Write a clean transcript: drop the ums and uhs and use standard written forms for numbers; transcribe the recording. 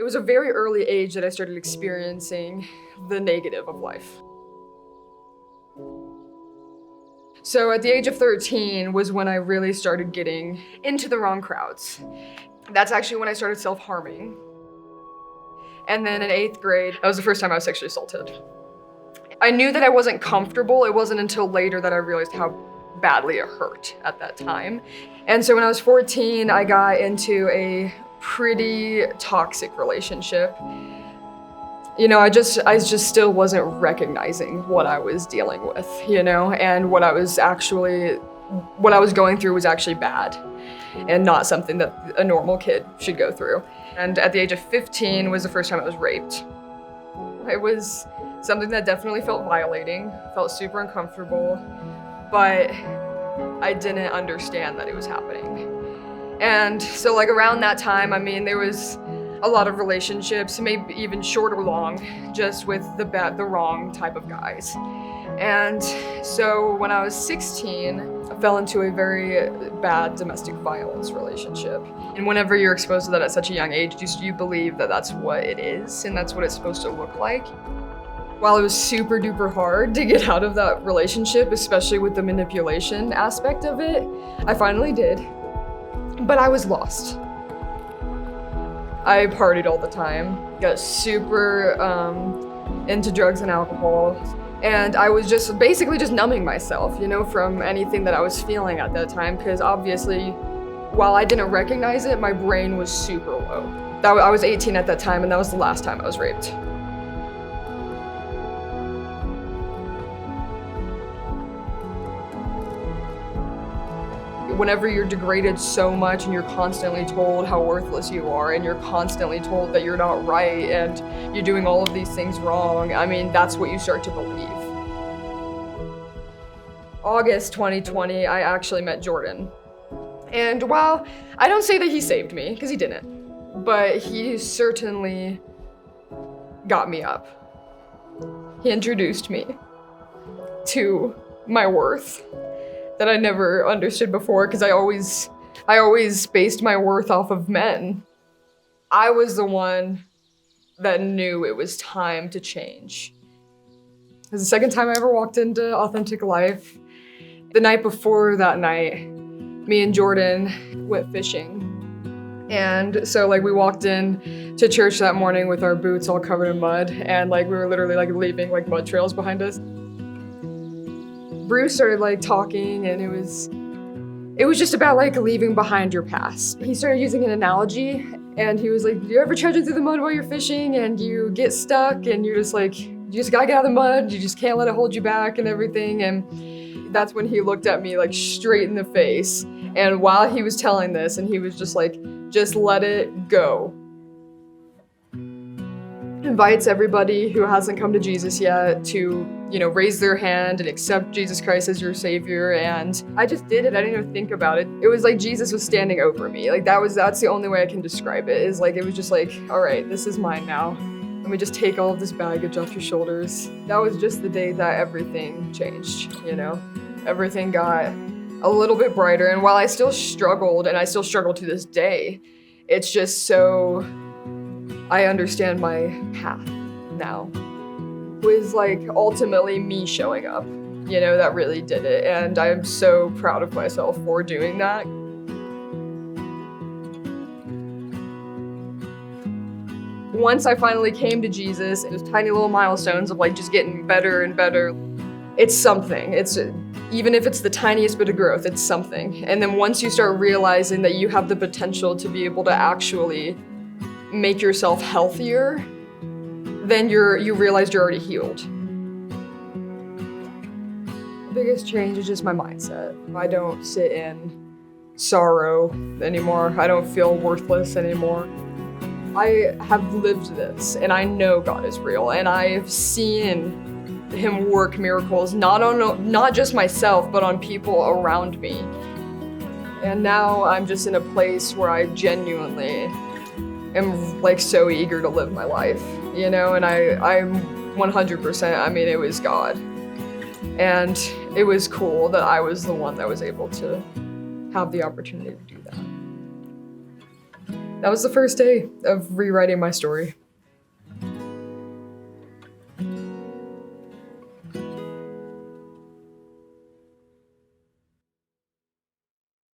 It was a very early age that I started experiencing the negative of life. So at the age of 13 was when I really started getting into the wrong crowds. That's actually when I started self-harming. And then in 8th grade, that was the first time I was sexually assaulted. I knew that I wasn't comfortable. It wasn't until later that I realized how badly it hurt at that time. And so when I was 14, I got into a pretty toxic relationship. You know, I just still wasn't recognizing what I was dealing with, you know, and what I was going through was actually bad and not something that a normal kid should go through. And at the age of 15 was the first time I was raped. It was something that definitely felt violating, felt super uncomfortable, but I didn't understand that it was happening. And so like around that time, I mean, there was a lot of relationships, maybe even short or long, just with the wrong type of guys. And so when I was 16, I fell into a very bad domestic violence relationship. And whenever you're exposed to that at such a young age, you believe that that's what it is and that's what it's supposed to look like. While it was super duper hard to get out of that relationship, especially with the manipulation aspect of it, I finally did. But I was lost. I partied all the time, got super into drugs and alcohol, and I was just basically just numbing myself, you know, from anything that I was feeling at that time, because obviously, while I didn't recognize it, my brain was super low. I was 18 at that time, and that was the last time I was raped. Whenever you're degraded so much and you're constantly told how worthless you are and you're constantly told that you're not right and you're doing all of these things wrong, I mean, that's what you start to believe. August 2020, I actually met Jordan. And while I don't say that he saved me, because he didn't, but he certainly got me up. He introduced me to my worth that I never understood before, because I always based my worth off of men. I was the one that knew it was time to change. It was the second time I ever walked into Authentic Life. The night before that night, me and Jordan went fishing. And so like we walked in to church that morning with our boots all covered in mud, and like we were literally like leaving like mud trails behind us. Bruce started like talking, and it was just about like leaving behind your past. He started using an analogy, and he was like, do you ever trudging through the mud while you're fishing and you get stuck and you're just like, you just gotta get out of the mud, you just can't let it hold you back and everything. And that's when he looked at me like straight in the face. And while he was telling this, and he was just like, just let it go. Invites everybody who hasn't come to Jesus yet to, you know, raise their hand and accept Jesus Christ as your savior. And I just did it. I didn't even think about it. It was like Jesus was standing over me. Like that's the only way I can describe it, is like, it was just like, all right, this is mine now. Let me just take all of this baggage off your shoulders. That was just the day that everything changed, you know? Everything got a little bit brighter. And while I still struggled, and I still struggle to this day, it's just so, I understand my path now. It was like ultimately me showing up, you know, that really did it. And I'm so proud of myself for doing that. Once I finally came to Jesus, those tiny little milestones of like just getting better and better, it's something. Even if it's the tiniest bit of growth, it's something. And then once you start realizing that you have the potential to be able to actually make yourself healthier, then you realize you're already healed. The biggest change is just my mindset. I don't sit in sorrow anymore. I don't feel worthless anymore. I have lived this, and I know God is real, and I've seen Him work miracles, not just myself, but on people around me. And now I'm just in a place where I genuinely am like so eager to live my life, you know, and I'm 100%, I mean, it was God. And it was cool that I was the one that was able to have the opportunity to do that. that was the first day of rewriting my story.